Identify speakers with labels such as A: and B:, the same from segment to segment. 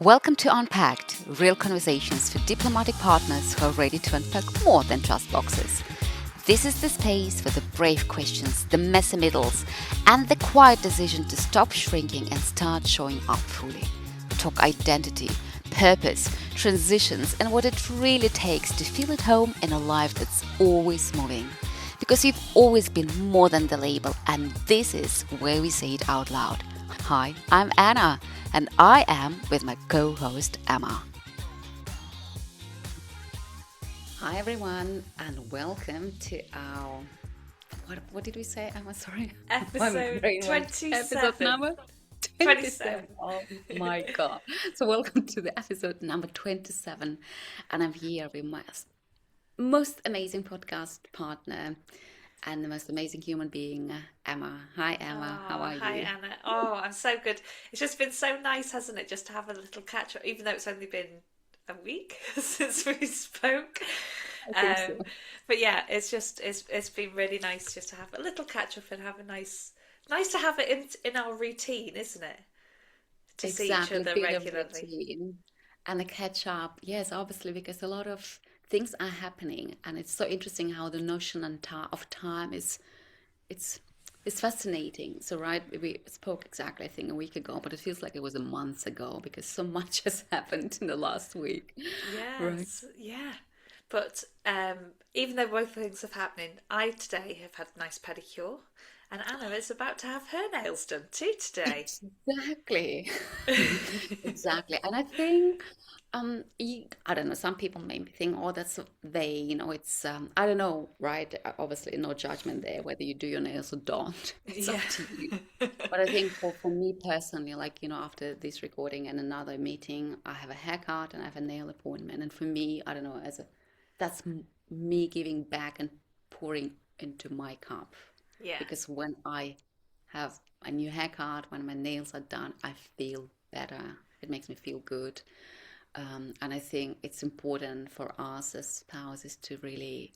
A: Welcome to Unpacked, real conversations for diplomatic partners who are ready to unpack more than just boxes. This is the space for the brave questions, the messy middles, and the quiet decision to stop shrinking and start showing up fully. Talk identity, purpose, transitions, and what it really takes to feel at home in a life that's always moving. Because you've always been more than the label, and this is where we say it out loud. Hi, I'm Anna, and I am with my co host Emma. Hi, everyone, and welcome to our. What did we say, Emma? Sorry. My
B: Episode
A: brain went. Episode
B: 27.
A: number
B: 27.
A: 27. Oh my God. So, welcome to the episode number 27. And I'm here with my most amazing podcast partner and the most amazing human being, Emma. Hi, Emma. How
B: Oh,
A: are
B: hi
A: you?
B: Anna. Oh, I'm so good. It's just been so nice, hasn't it, just to have a little catch up, even though it's only been a week since we spoke.
A: I think so.
B: Um, but yeah, it's been really nice just to have a little catch up and have a nice to have it in our routine, isn't it? To see each
A: Exactly,
B: other
A: bit of
B: regularly.
A: routine and a catch up. Yes, obviously, because a lot of things are happening, and it's so interesting how the notion and of time is it's it's fascinating. So, right, we spoke exactly, I think, a week ago, but it feels like it was a month ago because so much has happened in the last week, right?
B: Yes, yeah. But even though both things have happening, I today have had a nice pedicure, and Anna is about to have her nails done too today.
A: Exactly. Exactly. And I think, I don't know, some people may think, oh, that's they, it's, I don't know, right? Obviously, no judgment there, whether you do your nails or don't. It's
B: Yeah.
A: up to you. But I think for me personally, like, after this recording and another meeting, I have a haircut and I have a nail appointment. And for me, I don't know, that's me giving back and pouring into my cup.
B: Yeah.
A: Because when I have a new haircut, when my nails are done, I feel better. It makes me feel good. And I think it's important for us as spouses to really,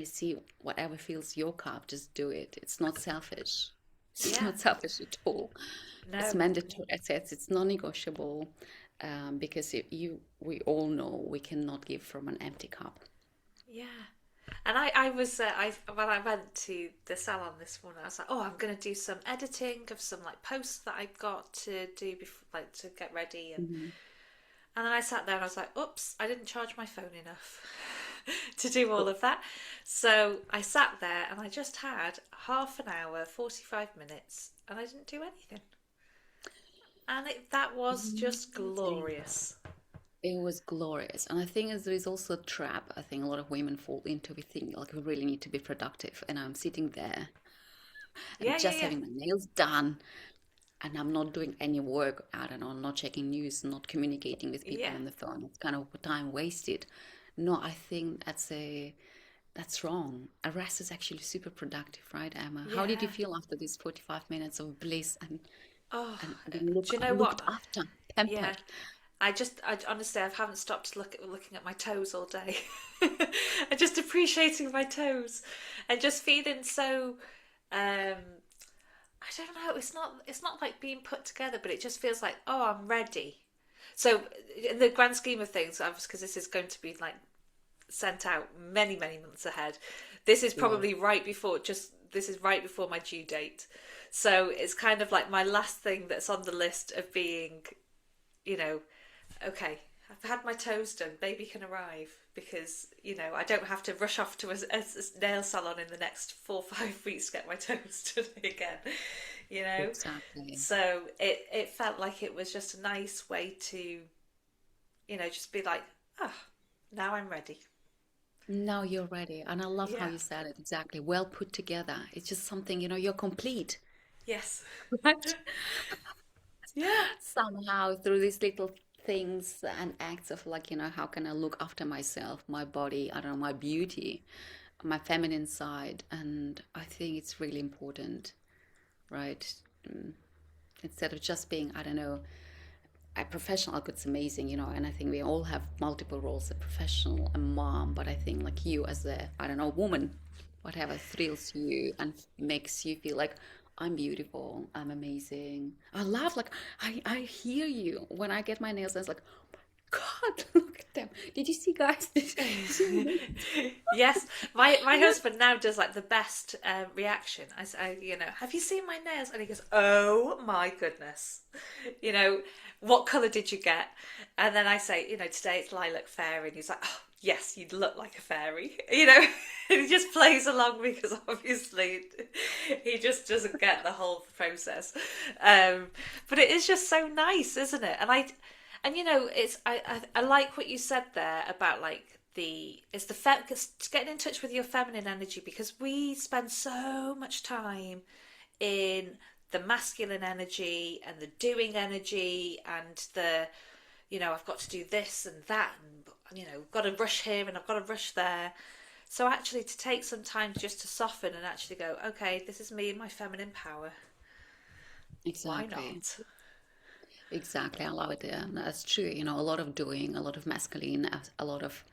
A: see whatever fills your cup, just do it. It's not selfish. It's
B: Yeah.
A: not selfish at all. It's
B: No.
A: mandatory. It's non-negotiable because we all know we cannot give from an empty cup.
B: Yeah. And I was when I went to the salon this morning, I was like, oh, I'm gonna do some editing of some like posts that I've got to do before, like to get ready,
A: Mhm.
B: and then I sat there and I was like, oops, I didn't charge my phone enough to do all of that. So I sat there and I just had half an hour, 45 minutes, and I didn't do anything. And that was just
A: Amazing.
B: glorious.
A: It was glorious. And I think there is also a trap I think a lot of women fall into. We think like we really need to be productive. And I'm sitting there and
B: Yeah, yeah,
A: just
B: yeah.
A: having my nails done and I'm not doing any work. I don't know, not checking news, not communicating with people
B: Yeah.
A: on the phone. It's kind of time wasted. No, I think that's wrong. A rest is actually super productive, right, Emma? How did you
B: Yeah.
A: feel after these 45 minutes of bliss and
B: Oh,
A: and
B: do you know
A: looked
B: what?
A: after,
B: Yeah.
A: pampered?
B: I honestly, I haven't stopped looking at my toes all day. And just appreciating my toes and just feeling so, I don't know. It's not like being put together, but it just feels like, oh, I'm ready. So in the grand scheme of things, because this is going to be like sent out many months ahead, this is
A: Yeah.
B: probably this is right before my due date. So it's kind of like my last thing that's on the list of being, you know, okay, I've had my toes done, baby can arrive, because I don't have to rush off to a nail salon in the next 4 or 5 weeks to get my toes done again.
A: Exactly.
B: So it felt like it was just a nice way to just be like, ah, oh, now I'm ready.
A: Now you're ready. And I love how
B: Yeah.
A: you said it exactly. Well put together. It's just something, you're complete,
B: Yes.
A: right?
B: Yeah.
A: Somehow through these little things and acts of like, how can I look after myself, my body, I don't know, my beauty, my feminine side. And I think it's really important, right? Mm, Instead of just being, I don't know, a professional, it's amazing, and I think we all have multiple roles, a professional, a mom, but I think like you as a, I don't know, woman, whatever thrills you and makes you feel like, I'm beautiful. I'm amazing. I laugh like I hear you when I get my nails done. It's like, oh my God, look at them. Did you see, guys? Did you see my nails?
B: Yes, my
A: And then
B: husband now does like the best reaction. Have you seen my nails? And he goes, "Oh my goodness, you know, what colour did you get?" And then I say, today it's lilac fairy, and he's like, "Oh, yes, you look like a fairy," And he just plays along because obviously he just doesn't get the whole process. Um, but it is just so nice, isn't it? I like what you said there about like it's getting in touch with your feminine energy, because we spend so much time in the masculine energy and the doing energy, and I've got to do this and that, and got to rush here and I've got to rush there. So actually, to take some time just to soften and actually go, okay, this is me and my feminine power. Why
A: exactly.
B: not?
A: Exactly, I love it. That's true. A lot of doing, a lot of masculine, a lot of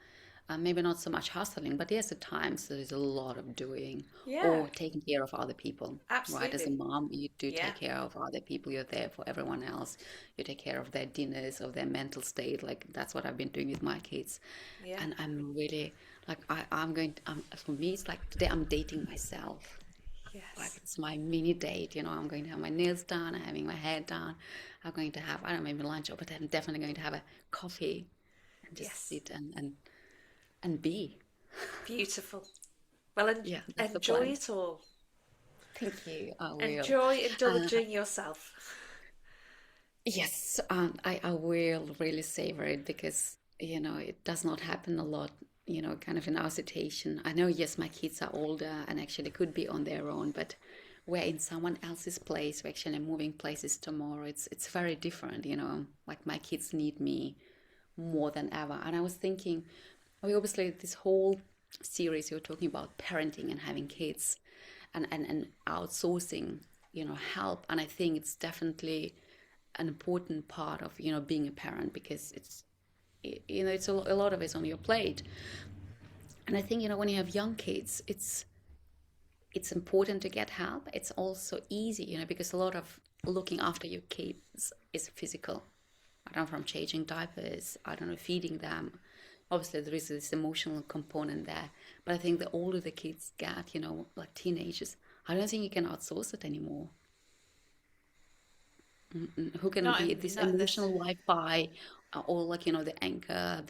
A: maybe not so much hustling, but yes, at times there's a lot of doing
B: Yeah,
A: or taking care of other people, right? As a
B: absolutely.
A: mom, you do
B: Yeah,
A: take care of other people. You're there for everyone else. You take care of their dinners, of their mental state. Like that's what I've been doing with my kids,
B: yeah,
A: and I'm really like I'm going. For me, it's like today I'm dating myself. Like
B: yes,
A: it's my mini date, I'm going to have my nails done, I'm having my hair done, I'm going to have, I don't know, maybe lunch, but I'm definitely going to have a coffee and just
B: yes.
A: sit and be.
B: Beautiful. Well,
A: Yeah, that's the
B: enjoy
A: plan.
B: it all.
A: Thank you. I will.
B: Enjoy
A: Uh,
B: indulging yourself.
A: yes, I will really savor it because, it does not happen a lot, kind of in our situation. I know, yes, my kids are older and actually could be on their own, but we're in someone else's place. We're actually moving places tomorrow. It's very different. Like my kids need me more than ever. And I was thinking, we obviously this whole series you're talking about parenting and having kids and outsourcing, help. And I think it's definitely an important part of, being a parent because it's a lot of it's on your plate. And I think, when you have young kids, it's important to get help. It's also easy, because a lot of looking after your kids is physical. I don't know, from changing diapers, I don't know, feeding them. Obviously, there is this emotional component there. But I think the older the kids get, like teenagers, I don't think you can outsource it anymore. Who can
B: Not
A: be
B: in
A: this
B: not this.
A: emotional Wi-Fi, or like, the anchor,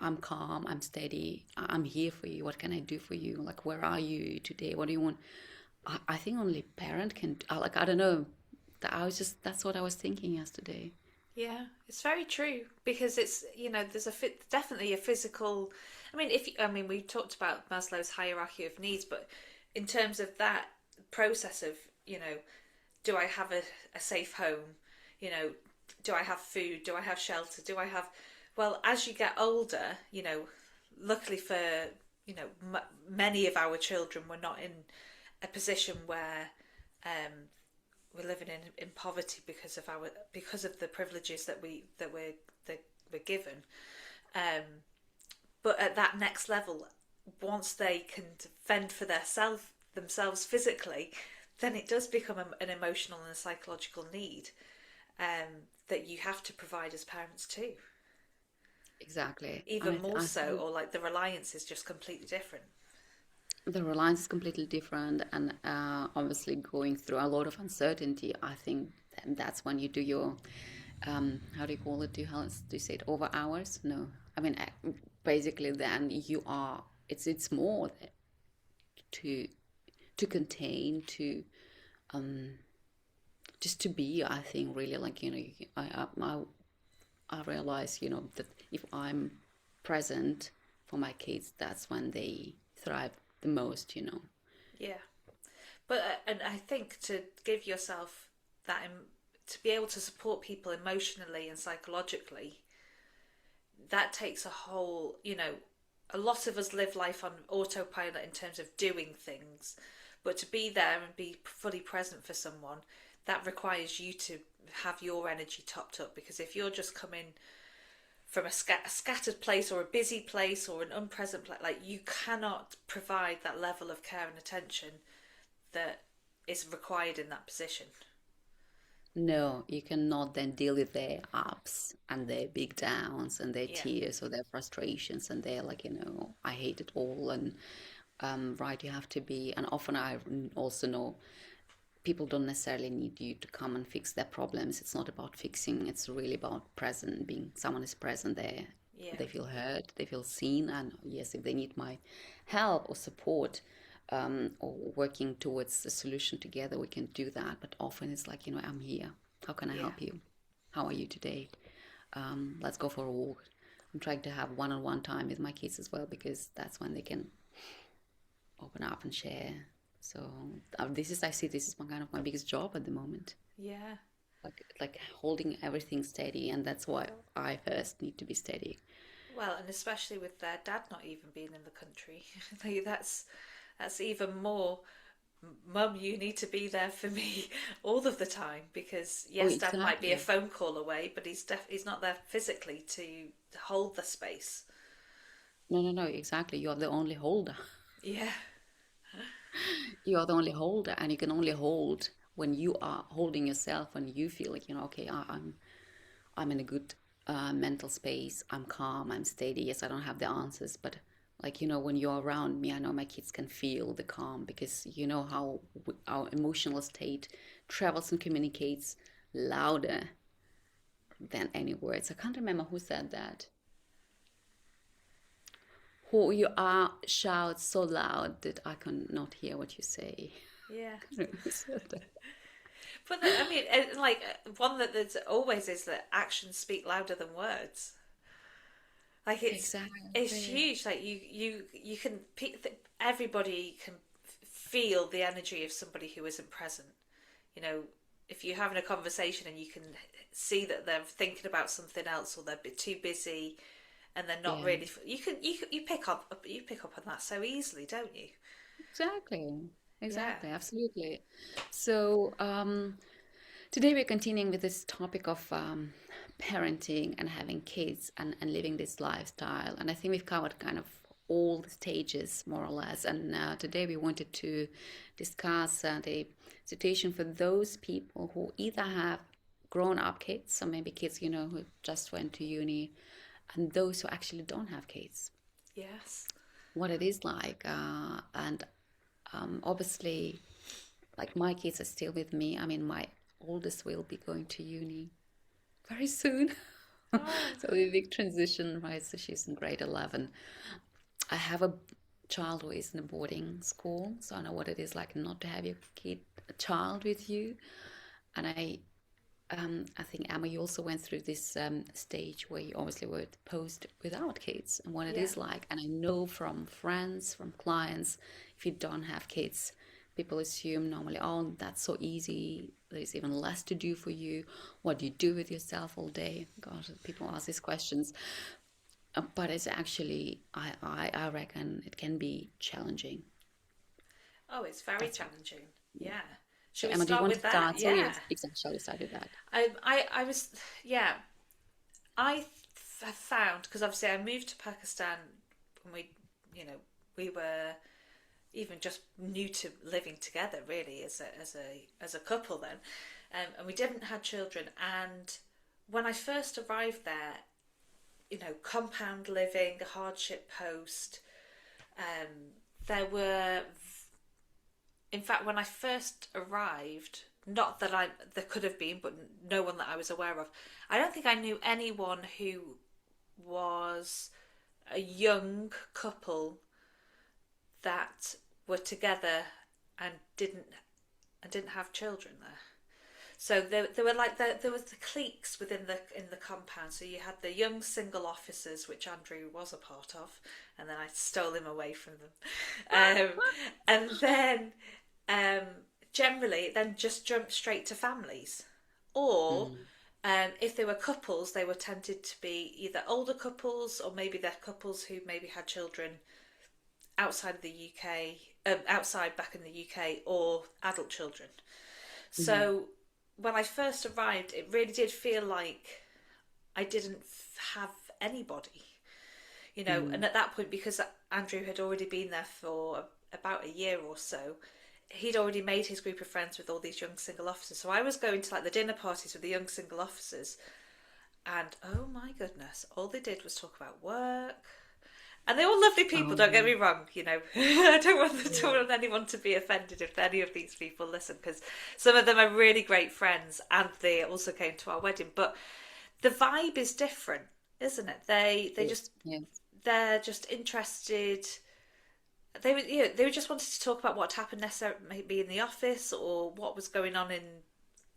A: I'm calm, I'm steady, I'm here for you. What can I do for you? Like, where are you today? What do you want? I think only parent can, like, I don't know. That's what I was thinking yesterday.
B: Yeah, it's very true, because it's there's definitely a physical. We talked about Maslow's hierarchy of needs, but in terms of that process of do I have a safe home? You know, do I have food? Do I have shelter? Do I have? Well, as you get older, luckily for many of our children, we're not in a position where um, we're living in poverty because of the privileges that we're given. Um, but at that next level, once they can fend for themselves physically, then it does become an emotional and a psychological need that you have to provide as parents too.
A: Exactly. And
B: Even more
A: I
B: so,
A: think
B: or like the reliance is just completely different.
A: the reliance is completely different, and obviously going through a lot of uncertainty. I think that's when you do your, how do you call it? Do you say it over hours? No, I mean basically then you are. It's more to contain to just to be. I think really like I realize that if I'm present for my kids, that's when they thrive the most.
B: Yeah, but and I think to give yourself to be able to support people emotionally and psychologically, that takes a lot of us live life on autopilot in terms of doing things, but to be there and be fully present for someone, that requires you to have your energy topped up, because if you're just coming from a scattered place or a busy place or an unpresent place, like, you cannot provide that level of care and attention that is required in that position.
A: No, you cannot then deal with their ups and their big downs and their
B: Yeah,
A: tears or their frustrations and their like, I hate it all and right, you have to be, and often I also know people don't necessarily need you to come and fix their problems. It's not about fixing, it's really about present, being someone is present there.
B: yeah,
A: They feel heard, they feel seen, and yes, if they need my help or support, or working towards a solution together, we can do that. But often it's like, I'm here. How can I
B: yeah,
A: help you? How are you today? Let's go for a walk. I'm trying to have one-on-one time with my kids as well because that's when they can open up and share. So I see this is my kind of my biggest job at the moment.
B: yeah.
A: Like holding everything steady, and that's why I first need to be steady.
B: Well, and especially with their dad not even being in the country, like that's even more. Mum, you need to be there for me all of the time because
A: Oh,
B: yes, Dad might be a
A: exactly.
B: phone call away, but he's not there physically to hold the space.
A: No, no, no, exactly. You're the only holder.
B: Yeah,
A: You're the only holder, and you can only hold when you are holding yourself, when you feel like, okay, I'm in a good mental space. I'm calm. I'm steady. Yes, I don't have the answers, but like when you're around me, I know my kids can feel the calm because you know how our emotional state travels and communicates louder than any words. I can't remember who said that. Who you are shouts so loud that I cannot hear what you say.
B: yeah.
A: I can't remember who said that.
B: But I mean, one that there's always is that actions speak louder than words. Like it's
A: Exactly.
B: huge. Like you can everybody can feel the energy of somebody who isn't present. You know, if you're having a conversation and you can see that they're thinking about something else or they're a bit too busy and they're not
A: Yeah,
B: really, you pick up on that so easily, don't you?
A: exactly.
B: Yeah,
A: Exactly. Absolutely. So, today we're continuing with this topic of parenting and having kids and living this lifestyle. And I think we've covered kind of all the stages more or less. And today we wanted to discuss the situation for those people who either have grown up kids, so maybe kids, who just went to uni, and those who actually don't have kids,
B: yes.
A: what it is like. And obviously, like my kids are still with me. I mean, my oldest will be going to uni very soon.
B: Oh,
A: So a big transition, right? So she's in grade 11. I have a child who is in a boarding school, so I know what it is like not to have your a child with you. And I think Emma, you also went through this stage where you obviously were post without kids and what it
B: yeah.
A: is like. And I know from friends, from clients, if you don't have kids, people assume normally, oh, that's so easy. There's even less to do for you. What do you do with yourself all day? God, people ask these questions. But it's actually, I reckon it can be challenging.
B: Oh, it's very
A: That's
B: challenging.
A: yeah.
B: Yeah.
A: So
B: Should we
A: Emma, do you
B: start
A: want to
B: with that?
A: start? Sorry,
B: Yeah.
A: exactly. Shall we start with that?
B: I was, yeah. Have found because obviously I moved to Pakistan when you know, we were even just new to living together really as a couple then, and we didn't have children. And when I first arrived there, compound living, hardship post, there were, in fact, when I first arrived, not that there could have been, but no one that I was aware of. I don't think I knew anyone who was a young couple that were together and didn't have children there. So there were there was the cliques within the compound. So you had the young single officers, which Andrew was a part of, and then I stole him away from them. And then um, generally, then just jumped straight to families, or
A: Mm.
B: if they were couples, they were tended to be either older couples or maybe they're couples who maybe had children outside of the UK, outside back in the UK, or adult children.
A: Mm.
B: So when I first arrived, it really did feel like I didn't have anybody,
A: Mm.
B: and at that point, because Andrew had already been there for about a year or so, he'd already made his group of friends with all these young single officers. So I was going to like the dinner parties with the young single officers, and oh my goodness, all they did was talk about work. And they're all lovely people, don't get
C: Oh,
B: me wrong, I don't
C: yeah.
B: want anyone to be offended if any of these people listen, because some of them are really great friends and they also came to our wedding. But the vibe is different, isn't it?
C: Yes, yes.
B: They're just interested. They were just wanted to talk about what happened necessarily maybe in the office or what was going on in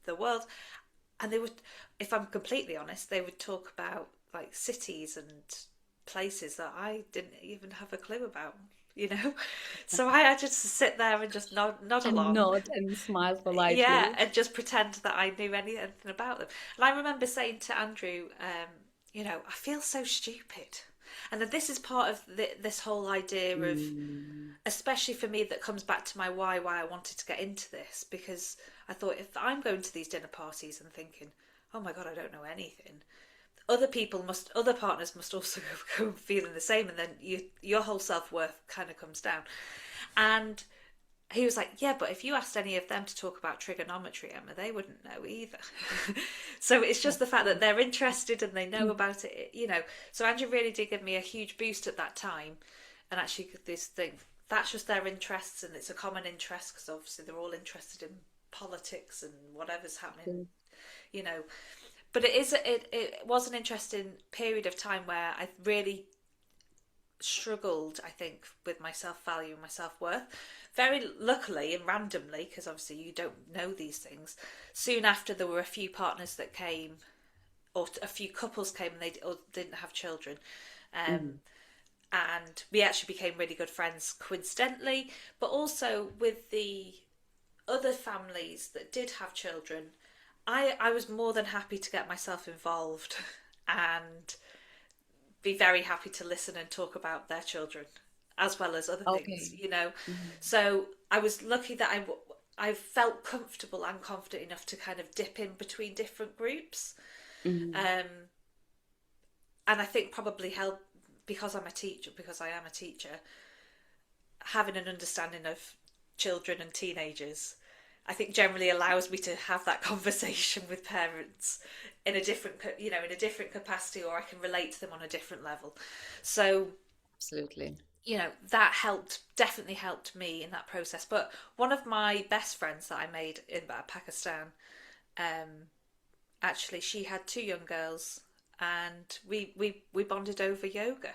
B: the world. And they would, if I'm completely honest, they would talk about like cities and places that I didn't even have a clue about, you know. So I had just to sit there and just nod
C: And
B: along,
C: nod and smile
B: yeah,
C: politely.
B: and just pretend that I knew anything about them. And I remember saying to Andrew, I feel so stupid. And then this is part of this whole idea of,
C: Mm.
B: especially for me, that comes back to my why I wanted to get into this, because I thought if I'm going to these dinner parties and thinking, oh my God, I don't know anything, other partners must also go feeling the same, and then your whole self-worth kind of comes down. And he was like, yeah, but if you asked any of them to talk about trigonometry, Emma, they wouldn't know either. So it's just the fact that they're interested and they know about it. So Andrew really did give me a huge boost at that time. And actually, this thing, that's just their interests, and it's a common interest because obviously they're all interested in politics and whatever's happening, you know. But it was an interesting period of time where I really struggled, I think, with my self value and my self worth. Very luckily and randomly, because obviously you don't know these things, soon after there were a few partners that came, or a few couples came, and they or didn't have children. Um,
C: Mhm.
B: and we actually became really good friends coincidentally, but also with the other families that did have children, I was more than happy to get myself involved and be very happy to listen and talk about their children as well as other
C: Okay.
B: things.
C: Mhm.
B: So I was lucky that I felt comfortable and confident enough to kind of dip in between different groups.
C: Mhm.
B: Um, and I think probably help because I am a teacher, having an understanding of children and teenagers, I think generally allows me to have that conversation with parents in a different capacity, or I can relate to them on a different level. So,
C: Absolutely.
B: that definitely helped me in that process. But one of my best friends that I made in Pakistan, um, actually, she had two young girls, and we bonded over yoga.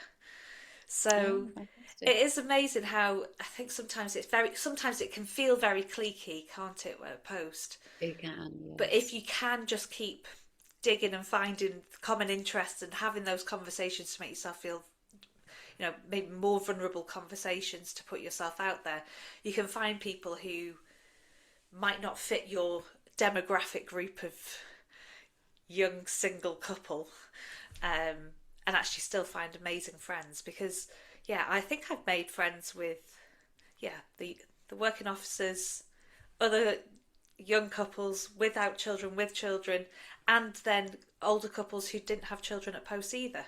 B: So
C: Oh, fantastic.
B: it is amazing how I think sometimes it can feel very cliquey, can't it, a post?
C: It can,
B: But if
C: yes.
B: you can just keep digging and finding common interests and having those conversations to make yourself feel, maybe more vulnerable conversations to put yourself out there, you can find people who might not fit your demographic group of young single couple, um, and actually still find amazing friends. Because yeah, I think I've made friends with, yeah, the working officers, other young couples without children, with children, and then older couples who didn't have children at post either.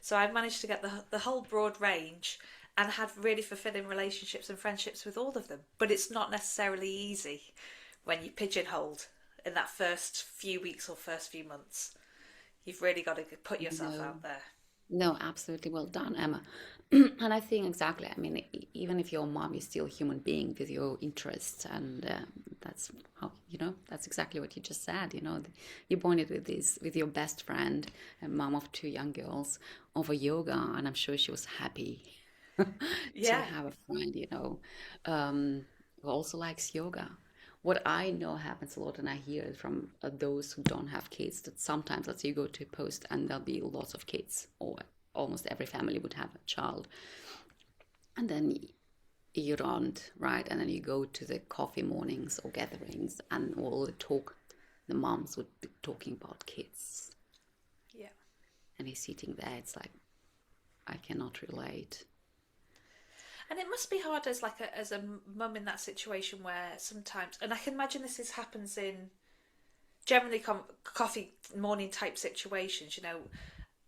B: So I've managed to get the whole broad range and had really fulfilling relationships and friendships with all of them. But it's not necessarily easy when you pigeonholed in that first few weeks or first few months. You've really got to put yourself
C: No.
B: out there.
C: No, absolutely well done, Emma. And I think exactly, I mean, even if your mom is still a human being with your interests, and that's how, that's exactly what you just said, you bonded with with your best friend, a mom of two young girls, over yoga, and I'm sure she was happy to
B: Yeah.
C: have a friend, who also likes yoga. What I know happens a lot, and I hear it from those who don't have kids, that sometimes, let's say you go to a post and there'll be lots of kids, or almost every family would have a child, and then you don't, right? And then you go to the coffee mornings or gatherings, and all the moms would be talking about kids,
B: Yeah.
C: and he's sitting there. It's like, I cannot relate.
B: And it must be hard as as a mum in that situation where sometimes, and I can imagine happens in generally coffee morning type situations.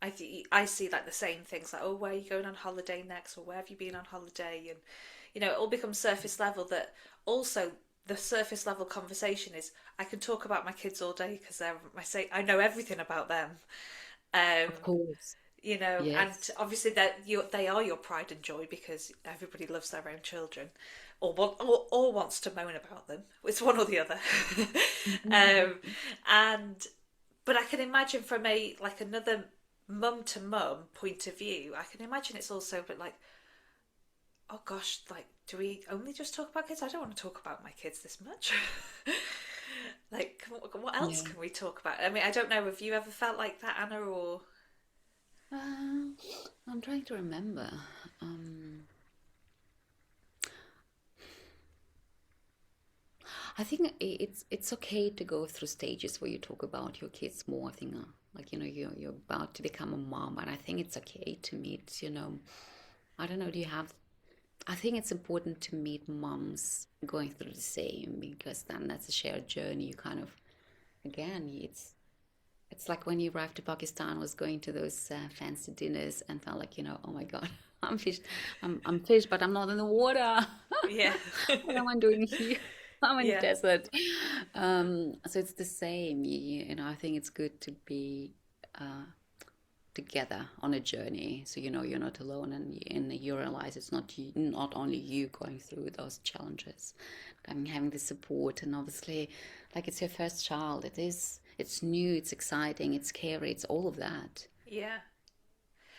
B: I see like the same things, like, oh, where are you going on holiday next, or where have you been on holiday, and it all becomes surface level. That also the surface level conversation is, I can talk about my kids all day because I know everything about them. Um,
C: Of course.
B: and
C: Yes.
B: obviously they are your pride and joy because everybody loves their own children, or wants to moan about them. It's one or the other. um,
C: Mhm.
B: and but I can imagine from a like another mum to mum point of view, I can imagine it's also a bit like, oh gosh, like, do we only just talk about kids? I don't want to talk about my kids this much. Like, what else
C: Yeah.
B: can we talk about? I mean, I don't know. Have you ever felt like that, Anna? Or
C: Uh, I'm trying to remember. Um, I think it's okay to go through stages where you talk about your kids more. I think, like, you're about to become a mom, and I think it's okay to meet. I don't know. Do you have? I think it's important to meet moms going through the same, because then that's a shared journey. You kind of, again, it's like when you arrived to Pakistan, was going to those fancy dinners and felt like, oh my God, I'm fish, I'm fish, but I'm not in the water.
B: yeah,
C: What am I doing here? I'm in the
B: yeah,
C: desert. So it's the same. I think it's good to be uh, together on a journey, so you're not alone, and you realize it's not only you going through those challenges. Having the support, and obviously, like, it's your first child. It's new, it's exciting, it's scary, it's all of that.
B: yeah.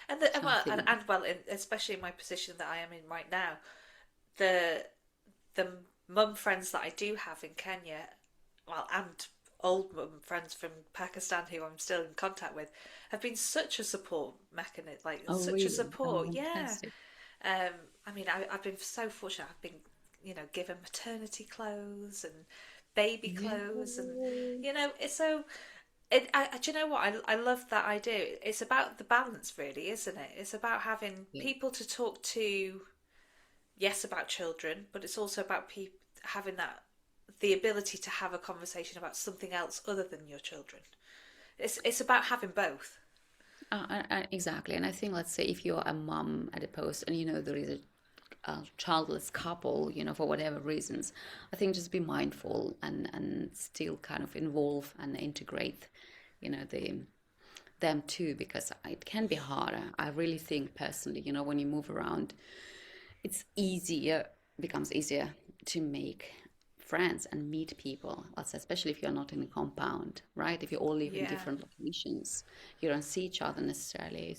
B: And the,
C: So I
B: well,
C: think,
B: and well, especially in my position that I am in right now, the the mum friends that I do have in Kenya, well, and old mum friends from Pakistan who I'm still in contact with, have been such a support mechanism, like
C: oh
B: such a
C: really, oh
B: support. Yeah.
C: fantastic.
B: Um, I mean, I've been so fortunate. I've been, given maternity clothes and baby
C: Yeah.
B: clothes, and it's so. Do you know what? I love that idea. It's about the balance, really, isn't it? It's about having
C: Yeah.
B: people to talk to, yes, about children, but it's also about having the ability to have a conversation about something else other than your children. It's about having both.
C: Exactly. And I think, let's say, if you're a mom at a post and there is a childless couple, for whatever reasons, I think just be mindful and still kind of involve and integrate, them too, because it can be harder. I really think personally, when you move around, it's easier, becomes easier to make friends and meet people, especially if you're not in a compound, right? If you all live in
B: Yeah,
C: different locations, you don't see each other necessarily.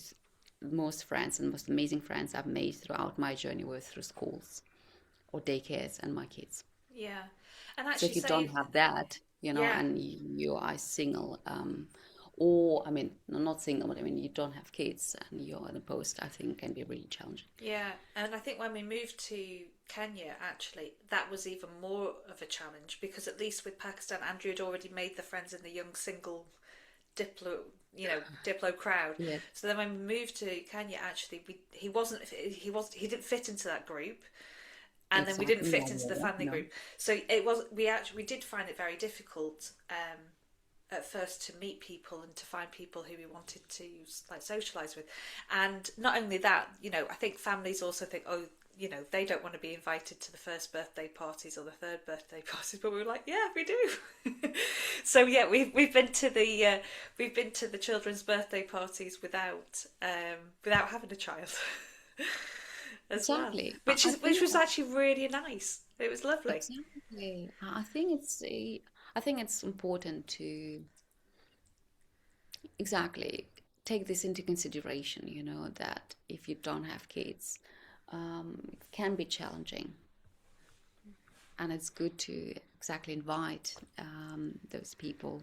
C: Most friends and most amazing friends I've made throughout my journey were through schools or daycares and my kids.
B: yeah, and
C: So
B: actually
C: if you don't
B: say,
C: have that,
B: yeah,
C: and you are single, or I mean, no, not single, but I mean, you don't have kids and you're in a post, I think can be really challenging.
B: yeah, and I think when we moved to Kenya, actually, that was even more of a challenge because at least with Pakistan, Andrew had already made the friends in the young single diplo, diplo crowd.
C: Yeah,
B: So then when we moved to Kenya, actually, he didn't fit into that group, and then we didn't
C: exactly.
B: fit
C: No,
B: into the
C: no,
B: family
C: no.
B: group. So we did find it very difficult. At first to meet people and to find people who we wanted to like socialize with, and not only that, I think families also think, oh, they don't want to be invited to the first birthday parties or the third birthday parties, but we were like, yeah, we do. So yeah, we've been to the children's birthday parties without having a child as well,
C: Exactly. I
B: which
C: think
B: was actually really nice. It was lovely.
C: exactly. I think it's important to exactly take this into consideration, that if you don't have kids, it can be challenging. And it's good to exactly invite those people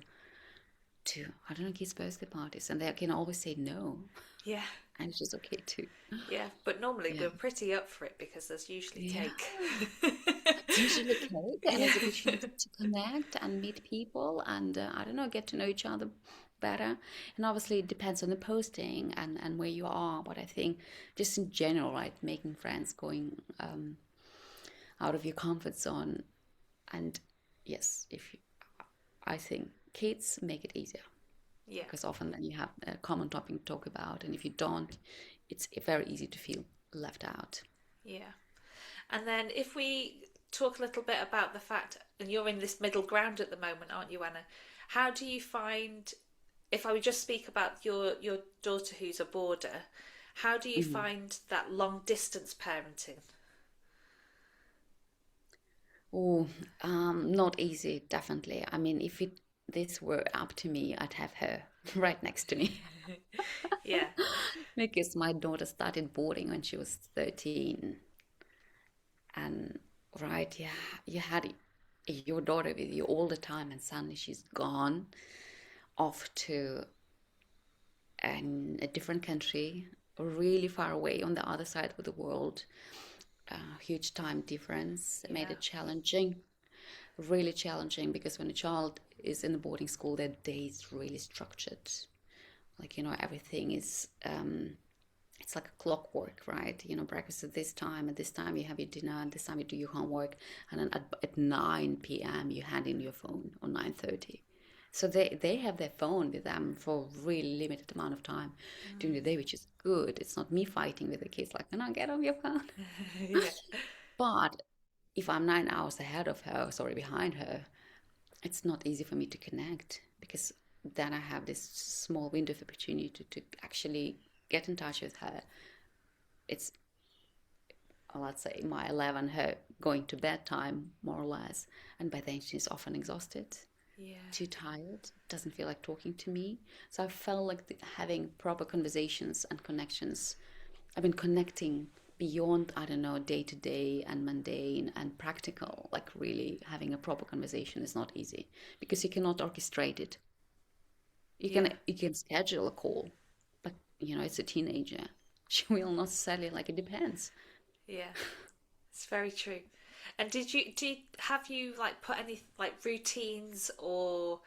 C: to, I don't know, kids' birthday parties. And they can always say no.
B: Yeah.
C: And it's just okay too.
B: Yeah, but normally
C: Yeah.
B: we're pretty up for it because there's usually
C: Yeah.
B: cake.
C: It's usually cake, and
B: Yeah.
C: it's opportunity to connect and meet people, and I don't know, get to know each other better. And obviously, it depends on the posting and where you are. But I think just in general, right, making friends, going out of your comfort zone, and yes, I think kids make it easier.
B: Yeah.
C: because often then you have a common topic to talk about, and if you don't, it's very easy to feel left out.
B: Yeah. And then if we talk a little bit about the fact, and you're in this middle ground at the moment, aren't you, Anna? How do you find, if I would just speak about your daughter who's a boarder, how do you
C: Mhm.
B: find that long distance parenting?
C: Oh, not easy, definitely. I mean, if it this were up to me, I'd have her right next to me.
B: Yeah.
C: Because my daughter started boarding when she was 13. And right, yeah, you had your daughter with you all the time, and suddenly she's gone off to a different country, really far away on the other side of the world. Huge time difference made
B: Yeah.
C: it challenging, really challenging, because when a child is in the boarding school, their day is really structured. Like, everything is it's like a clockwork, right? Breakfast at this time you have your dinner, and this time you do your homework, and then at 9 p.m. you hand in your phone, or 9:30. So they have their phone with them for a really limited amount of time during the day, which is good. It's not me fighting with the kids like, no, get on your phone.
B: Yeah.
C: But if I'm 9 hours ahead of her, sorry, behind her, it's not easy for me to connect, because then I have this small window of opportunity to actually get in touch with her. It's, let's say, my 11, her going to bed time, more or less. And by then she's often exhausted,
B: Yeah.
C: too tired, doesn't feel like talking to me. So I felt like having proper conversations and connections. I've been connecting beyond, I don't know, day to day and mundane and practical. Like, really having a proper conversation is not easy, because you cannot orchestrate it.
B: Yeah.
C: You can schedule a call, but it's a teenager. She will not sell it, like, it depends.
B: Yeah. It's very true. And have you like put any like routines, or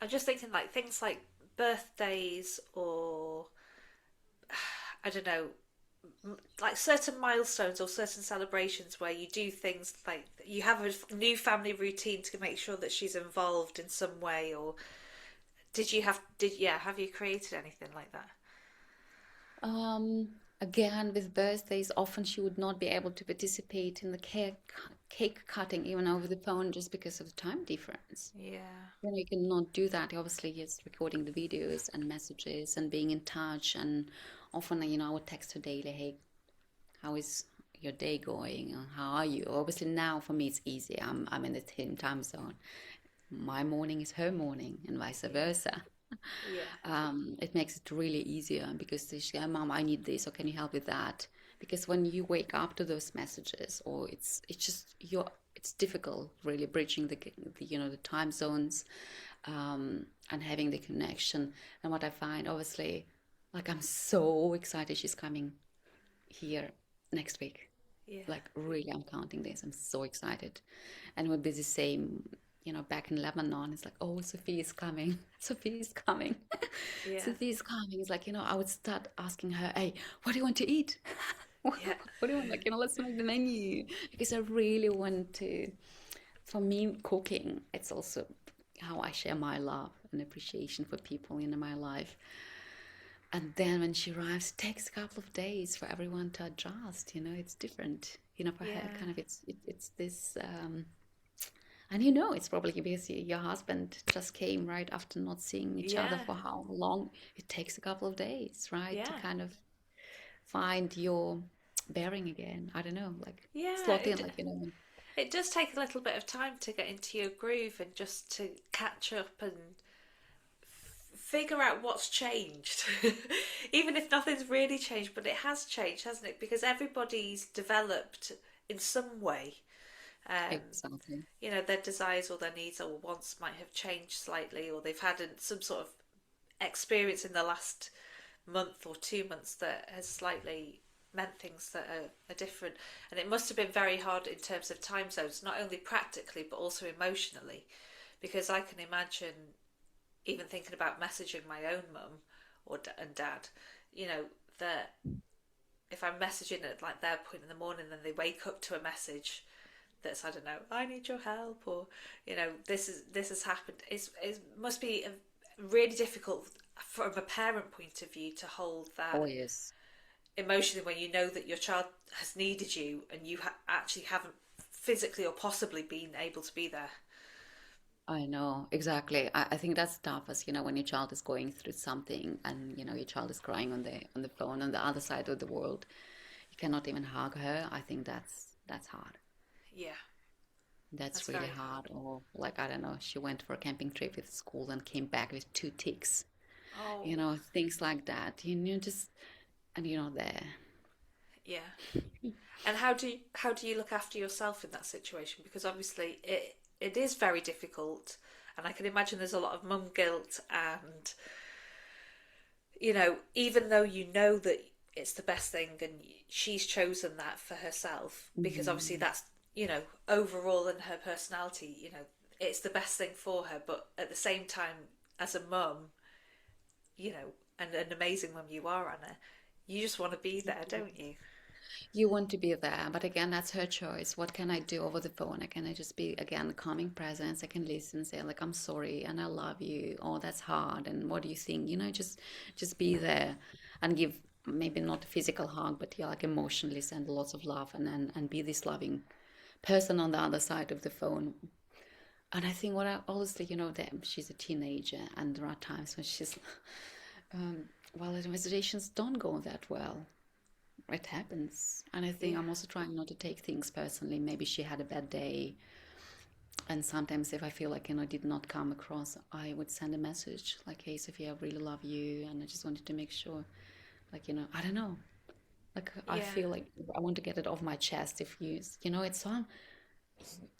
B: I'm just thinking like things like birthdays, or I don't know, like certain milestones or certain celebrations where you do things like you have a new family routine to make sure that she's involved in some way, or have you created anything like that?
C: Um, Again, with birthdays, often she would not be able to participate in the cake cutting even over the phone, just because of the time difference.
B: Yeah.
C: You cannot do that. Obviously, it's recording the videos and messages and being in touch. And often, I would text her daily, hey, how is your day going? Or how are you? Obviously, now for me, it's easy. I'm in the same time zone. My morning is her morning, and vice
B: Yeah.
C: versa.
B: Yeah.
C: It makes it really easier, because they say, Mom, I need this, or can you help with that? Because when you wake up to those messages, or it's just it's difficult really bridging the time zones, and having the connection. And what I find, obviously, like, I'm so excited she's coming here next week.
B: Yeah.
C: Like, really, I'm counting this. I'm so excited. And it would be the same, back in Lebanon. It's like, oh, Sophie is coming. Sophie is coming.
B: Yeah.
C: Sophie is coming. It's like, I would start asking her, hey, what do you want to eat? What
B: Yeah.
C: do you want? Like, let's make the menu. Because I really want to, for me, cooking, it's also how I share my love and appreciation for people in my life. And then when she arrives, it takes a couple of days for everyone to adjust. It's different. For her,
B: Yeah.
C: kind of, it's this, and it's probably because your husband just came right after not seeing each other
B: Yeah.
C: for how long. It takes a couple of days, right, to
B: Yeah.
C: kind of find your bearing again. I don't know, like,
B: Yeah.
C: slot in, like,
B: It does take a little bit of time to get into your groove and just to catch up and figure out what's changed. Even if nothing's really changed, but it has changed, hasn't it? Because everybody's developed in some way. Um,
C: exactly.
B: their desires or their needs or wants might have changed slightly, or they've had some sort of experience in the last month or 2 months that has slightly meant things that are different. And it must have been very hard in terms of time zones, not only practically but also emotionally, because I can imagine even thinking about messaging my own mum and dad, that if I'm messaging at like their point in the morning, then they wake up to a message that's, I don't know, I need your help, or this has happened. It must be really difficult from a parent point of view to hold that
C: Oh, yes.
B: emotionally when you know that your child has needed you and you actually haven't physically or possibly been able to be there.
C: I know, exactly. I think that's toughest, when your child is going through something and, your child is crying on the phone on the other side of the world. You cannot even hug her. I think that's hard.
B: Yeah,
C: That's
B: that's
C: really
B: very hard.
C: hard. Or like, I don't know, she went for a camping trip with school and came back with two ticks.
B: Oh,
C: Things like that. Just and you're not there.
B: yeah. And how do you look after yourself in that situation? Because obviously it is very difficult, and I can imagine there's a lot of mum guilt, and even though you know that it's the best thing and she's chosen that for herself, because obviously
C: Mhm.
B: that's overall in her personality, it's the best thing for her, but at the same time, as a mum, and an amazing mum you are, Anna, you just want to be there, don't you?
C: You want to be there, but again, that's her choice. What can I do over the phone? Can I just be again calming presence? I can listen, say like I'm sorry and I love you. Oh, that's hard. And what do you think? Just be there and give maybe not a physical hug, but yeah, like emotionally send lots of love and be this loving person on the other side of the phone. And I think what I honestly, that she's a teenager and there are times when she's well, the investigations don't go that well. It happens. And I think
B: Yeah.
C: I'm also trying not to take things personally. Maybe she had a bad day. And sometimes if I feel like, did not come across, I would send a message like, hey, Sophia, I really love you. And I just wanted to make sure, like, I don't know. Like, I
B: Yeah.
C: feel like I want to get it off my chest if it's so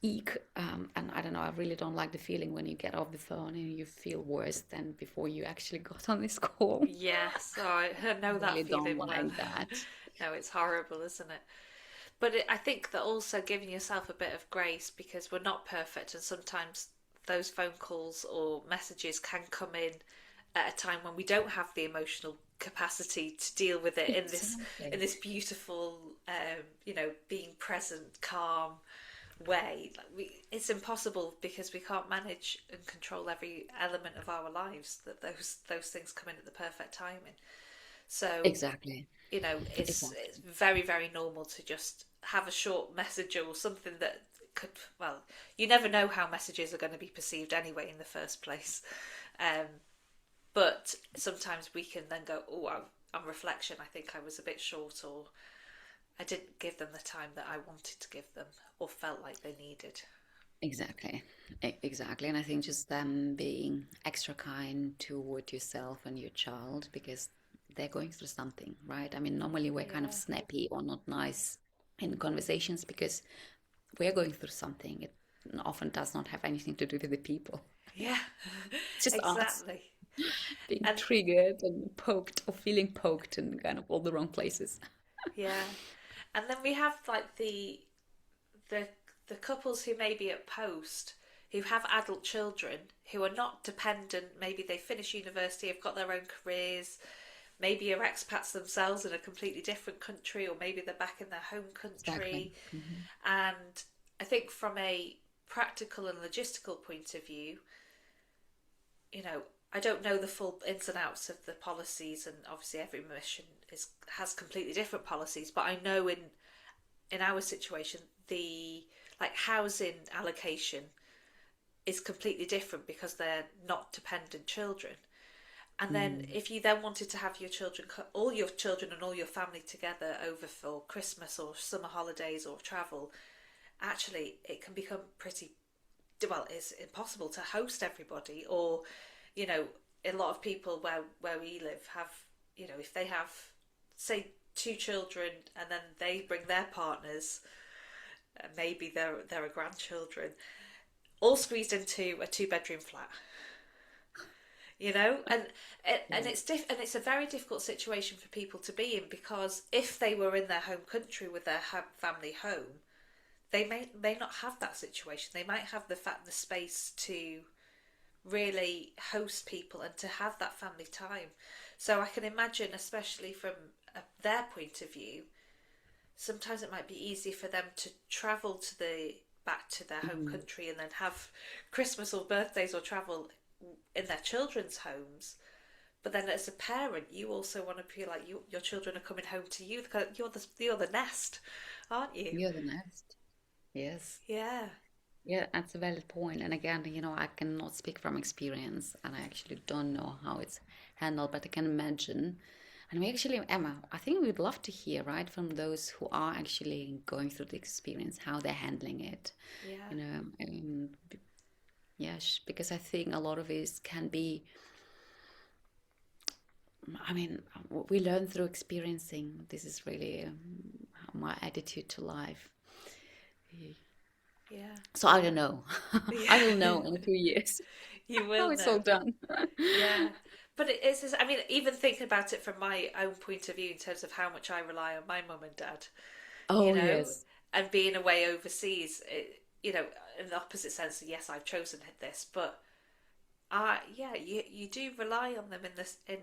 C: eek. And I don't know, I really don't like the feeling when you get off the phone and you feel worse than before you actually got on this call.
B: Yes, oh, I know that
C: Really don't
B: feeling well.
C: like that.
B: No, it's horrible, isn't it? But I think that also giving yourself a bit of grace, because we're not perfect, and sometimes those phone calls or messages can come in at a time when we don't have the emotional capacity to deal with it in
C: Exactly.
B: this beautiful, being present, calm way. Like it's impossible because we can't manage and control every element of our lives. That those things come in at the perfect timing. So
C: Exactly.
B: it's
C: Exactly.
B: very, very normal to just have a short message or something that could, well, you never know how messages are going to be perceived anyway in the first place. Um, but sometimes we can then go, oh, on reflection, I think I was a bit short, or I didn't give them the time that I wanted to give them or felt like they needed.
C: Exactly. Exactly. And I think just them being extra kind toward yourself and your child because they're going through something, right? I mean, normally we're kind of
B: Yeah.
C: snappy or not nice in conversations because we're going through something. It often does not have anything to do with the people.
B: Yeah,
C: It's just us
B: exactly.
C: being
B: And
C: triggered and poked or feeling poked in kind of all the wrong places.
B: yeah, and then we have like the the couples who may be at post who have adult children who are not dependent. Maybe they finish university, have got their own careers, maybe are expats themselves in a completely different country, or maybe they're back in their home
C: Exactly.
B: country.
C: Hmm.
B: And I think from a practical and logistical point of view, you know, I don't know the full ins and outs of the policies, and obviously every mission has completely different policies. But I know in our situation, the like housing allocation is completely different because they're not dependent children. And then
C: Mm.
B: if you then wanted to have your children, all your children and all your family together over for Christmas or summer holidays or travel, actually it can become pretty, well, it's impossible to host everybody. Or, you know, a lot of people where we live have, if they have, say, two children and then they bring their partners, maybe there are grandchildren, all squeezed into a two-bedroom flat. And
C: Yeah.
B: and it's a very difficult situation for people to be in, because if they were in their home country with their family home, they may not have that situation. They might have the space to really host people and to have that family time. So I can imagine, especially from their point of view, sometimes it might be easy for them to travel to the back to their home
C: Mm.
B: country and then have Christmas or birthdays or travel in their children's homes. But then as a parent, you also want to feel like your children are coming home to you because you're the nest, aren't you?
C: You're the nest. Yes.
B: Yeah.
C: Yeah, that's a valid point. And again, I cannot speak from experience, and I actually don't know how it's handled, but I can imagine. And we actually, Emma, I think we'd love to hear, right, from those who are actually going through the experience, how they're handling it.
B: Yeah.
C: Yes, because I think a lot of it can be, I mean, we learn through experiencing. This is really my attitude to life.
B: Yeah.
C: So I don't know. I will
B: Yeah.
C: know in a few years
B: You
C: how
B: will
C: it's all
B: know.
C: done.
B: Yeah. But I mean, even thinking about it from my own point of view in terms of how much I rely on my mum and dad, you
C: Oh,
B: know,
C: yes.
B: and being away overseas, in the opposite sense, yes, I've chosen this, but yeah, you do rely on them in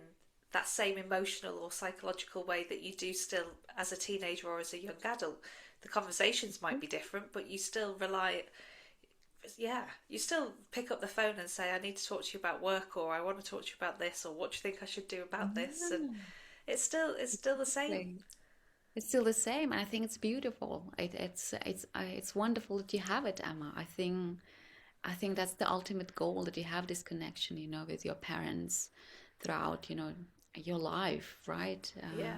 B: that same emotional or psychological way that you do still as a teenager or as a young adult. The conversations might be different, but you still rely. Yeah, you still pick up the phone and say, "I need to talk to you about work," or "I want to talk to you about this," or "What do you think I should do about this?" And
C: Yeah,
B: it's still the same.
C: exactly. It's still the same, and I think it's beautiful. It's wonderful that you have it, Emma. I think that's the ultimate goal, that you have this connection, with your parents throughout, your life, right?
B: Yeah,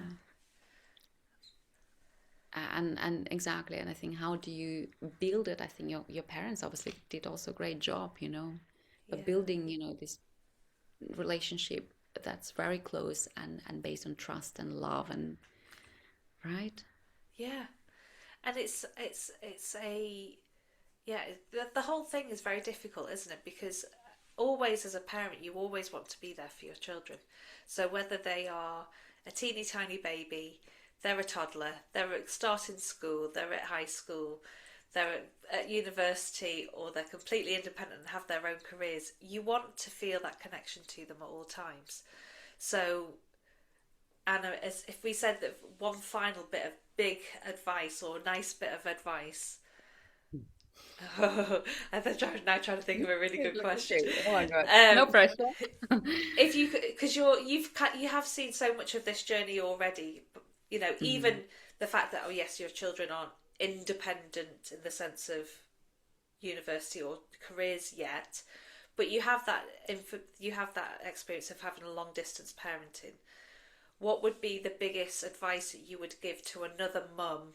C: And exactly, and I think, how do you build it? I think your parents obviously did also a great job, of
B: yeah,
C: building, this relationship that's very close and based on trust and love, and right.
B: yeah. And it's a yeah. The whole thing is very difficult, isn't it? Because always as a parent, you always want to be there for your children. So whether they are a teeny tiny baby, they're a toddler, they're starting school, they're at high school, they're at university, or they're completely independent and have their own careers, you want to feel that connection to them at all times. So, Anna, as if we said that one final bit of big advice or nice bit of advice, I'm now trying to think of a really good
C: Look,
B: question.
C: okay. Oh my God.
B: Um,
C: No pressure.
B: if you because you have seen so much of this journey already, even
C: Mhm.
B: the fact that, oh yes, your children aren't independent in the sense of university or careers yet, but you have that experience of having a long distance parenting. What would be the biggest advice that you would give to another mum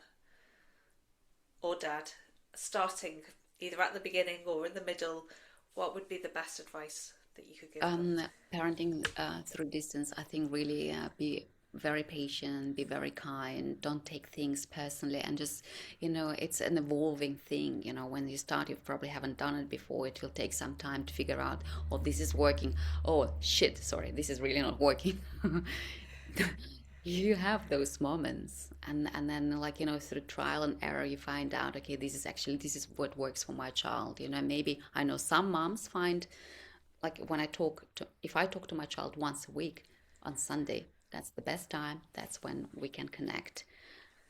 B: or dad starting either at the beginning or in the middle? What would be the best advice that you could give them?
C: Um, Parenting through distance, I think, really be very patient, be very kind, don't take things personally, and just, it's an evolving thing. When you start, you probably haven't done it before. It will take some time to figure out, oh, this is working. Oh, shit, sorry, this is really not working. You have those moments, and then, like, through trial and error, you find out, okay, this is what works for my child. Maybe I know some moms find, like, if I talk to my child once a week on Sunday, that's the best time. That's when we can connect.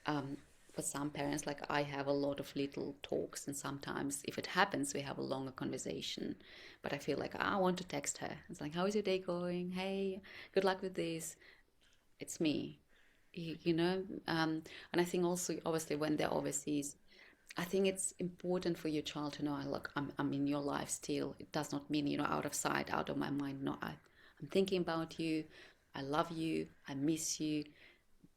C: um, for some parents, like, I have a lot of little talks, and sometimes if it happens, we have a longer conversation. But I feel like I want to text her. It's like, how is your day going? Hey, good luck with this. It's me. And I think also, obviously, when they're overseas, I think it's important for your child to know, look, I'm in your life still. It does not mean, out of sight, out of my mind. No, I'm thinking about you. I love you. I miss you.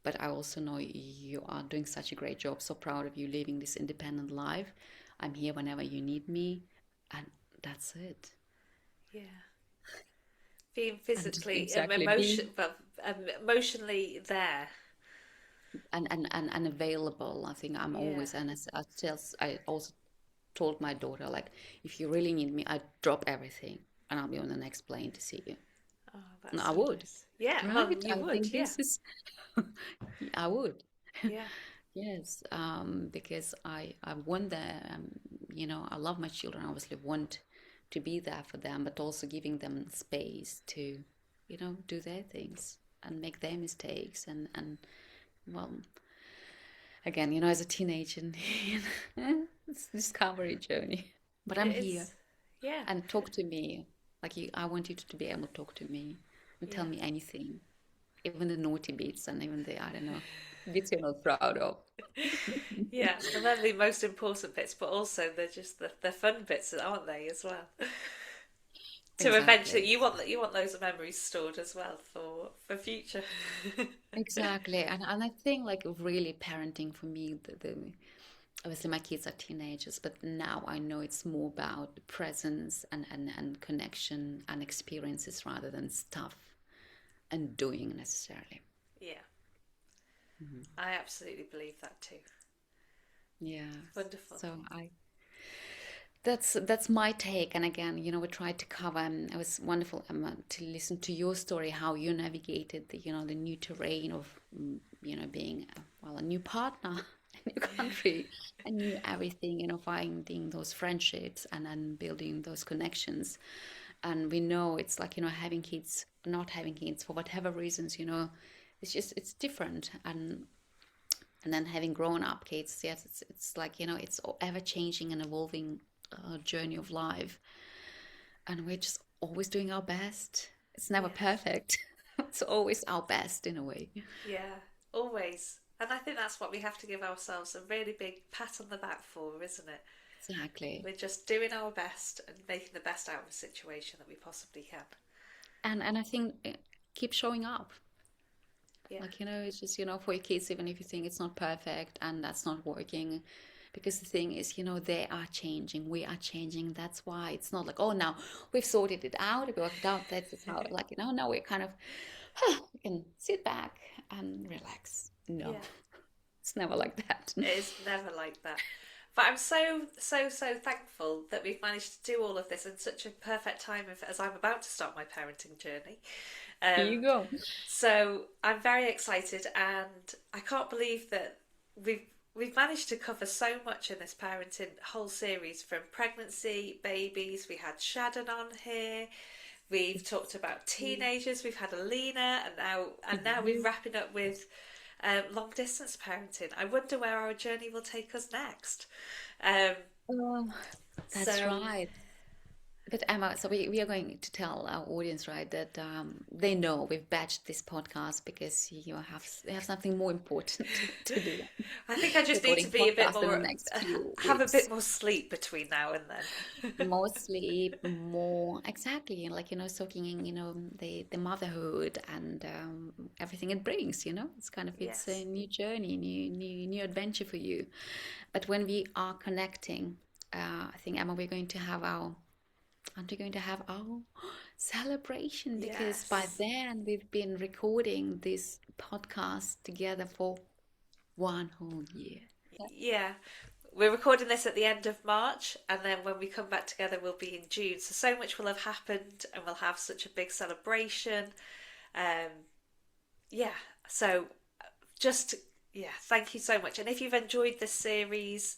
C: But I also know you are doing such a great job. So proud of you living this independent life. I'm here whenever you need me. And that's it.
B: Yeah, being
C: And just
B: physically
C: exactly be
B: emotionally there.
C: and available. I think I'm
B: Yeah.
C: always, and I also told my daughter, like, if you really need me, I drop everything and I'll be on the next plane to see you.
B: Oh,
C: And
B: that's
C: I
B: so
C: would,
B: nice. Yeah, well,
C: right?
B: you
C: I
B: would.
C: think
B: Yeah.
C: this is, I would.
B: Yeah.
C: Yes, because I want them, I love my children. I obviously want to be there for them, but also giving them space to, do their things and make their mistakes, and well, again, as a teenager, it's a discovery journey. But I'm
B: It
C: here,
B: is. Yeah.
C: and talk to me. Like I want you to be able to talk to me and tell
B: Yeah.
C: me anything, even the naughty bits and even the, I don't know, bits you're not proud of.
B: Yeah, and they're the most important bits, but also they're just the fun bits, aren't they, as well? To eventually,
C: Exactly.
B: you want those memories stored as well for future.
C: Exactly. And I think like really parenting for me, the obviously my kids are teenagers, but now I know it's more about the presence and connection and experiences rather than stuff and doing necessarily.
B: Yeah,
C: Mhm.
B: I absolutely believe that too.
C: Yes.
B: Wonderful.
C: So I that's my take. And again, you know, we tried to cover. It was wonderful, Emma, to listen to your story, how you navigated the, you know, the new terrain of, you know, being well a new partner, a new country, a new everything. You know, finding those friendships and then building those connections. And we know it's like, you know, having kids, not having kids for whatever reasons, you know, it's just it's different. And then having grown up kids, yes, it's like, you know, it's ever changing and evolving journey of life, and we're just always doing our best. It's never
B: Yes.
C: perfect. It's always our best in a way.
B: Yeah, always. And I think that's what we have to give ourselves a really big pat on the back for, isn't it?
C: Exactly.
B: We're just doing our best and making the best out of a situation that we possibly can.
C: And I think keep showing up.
B: Yeah.
C: Like, you know, it's just, you know, for your kids, even if you think it's not perfect and that's not working. Because the thing is, you know, they are changing, we are changing. That's why it's not like, oh, now we've sorted it out, we worked it out, that's it how, like, you know, now we're kind of, we can sit back and relax. No,
B: Yeah.
C: it's never like that.
B: It is never like that. But I'm so, so, so thankful that we've managed to do all of this in such a perfect time as I'm about to start my parenting journey.
C: Here
B: Um,
C: you go.
B: so I'm very excited, and I can't believe that we've we've managed to cover so much in this parenting whole series, from pregnancy, babies. We had Shannon on here. We've talked about teenagers. We've had Alina, and now we're
C: You.
B: wrapping up with long distance parenting. I wonder where our journey will take us next. Um,
C: Oh, that's
B: so
C: right. But Emma, so we are going to tell our audience, right, that they know we've batched this podcast because you have something more important to do than
B: I think I just need to
C: recording
B: be a bit
C: podcast in the
B: more,
C: next few
B: have a bit
C: weeks.
B: more sleep between now and then.
C: More sleep, more exactly, like, you know, soaking in, you know, the motherhood and everything it brings, you know. It's kind of it's
B: Yes.
C: a new journey, new adventure for you. But when we are connecting, I think Emma, we're going to have our aren't we going to have our celebration? Because by
B: Yes.
C: then we've been recording this podcast together for 1 whole year.
B: Yeah. We're recording this at the end of March, and then when we come back together, we'll be in June. So much will have happened, and we'll have such a big celebration. Um, yeah. So just yeah, thank you so much. And if you've enjoyed this series,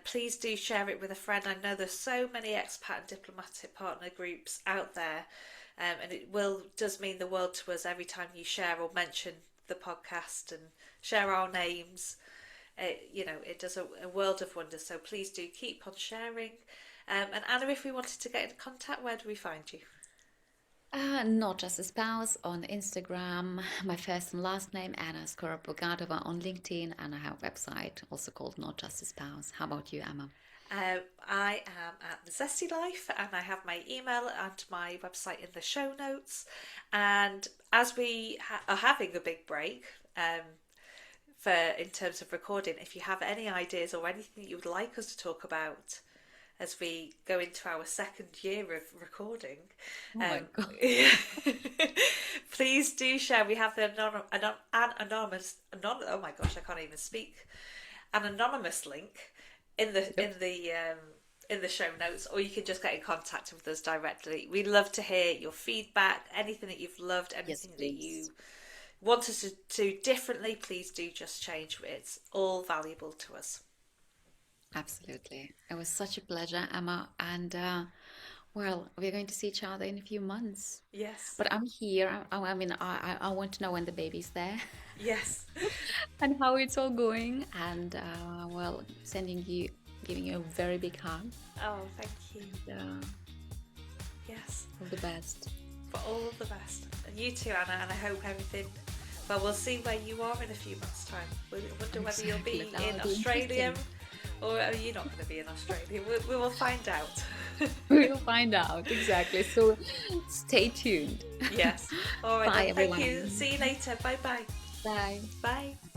B: please do share it with a friend. I know there's so many expat and diplomatic partner groups out there, and it will does mean the world to us every time you share or mention the podcast and share our names. It does a world of wonders. So please do keep on sharing. And Anna, if we wanted to get in contact, where do we find you?
C: Not just a spouse on Instagram, my first and last name, Anna Skorobogadova on LinkedIn, and I have a website also called Not Just a Spouse. How about you, Emma?
B: I am at the Zesty Life, and I have my email and my website in the show notes. And as we are having a big break, for in terms of recording, if you have any ideas or anything you would like us to talk about as we go into our second year of recording,
C: Oh my God.
B: please do share. We have the oh my gosh, I can't even speak. An anonymous link in the
C: Yep.
B: in the show notes, or you can just get in contact with us directly. We'd love to hear your feedback, anything that you've loved,
C: Yes,
B: anything that you
C: please.
B: want us to do differently. Please do just change. It's all valuable to us.
C: Absolutely. It was such a pleasure, Emma. And well, we're going to see each other in a few months.
B: Yes,
C: But I'm here. I mean, I want to know when the baby's there
B: yes,
C: and how it's all going. And well, giving you a very big hug.
B: oh, thank you.
C: And,
B: Yes.
C: All the best.
B: For all of the best. And you too, Anna, and I hope everything... Well, we'll see where you are in a few months' time. I wonder whether you'll be
C: Exactly, that
B: in
C: would be
B: Australia, or are you not going to be in Australia? We will find out.
C: We'll find out, exactly. So stay tuned.
B: Yes. All right.
C: Bye,
B: Then, thank
C: everyone.
B: you. See you later. Bye-bye.
C: Bye.
B: Bye.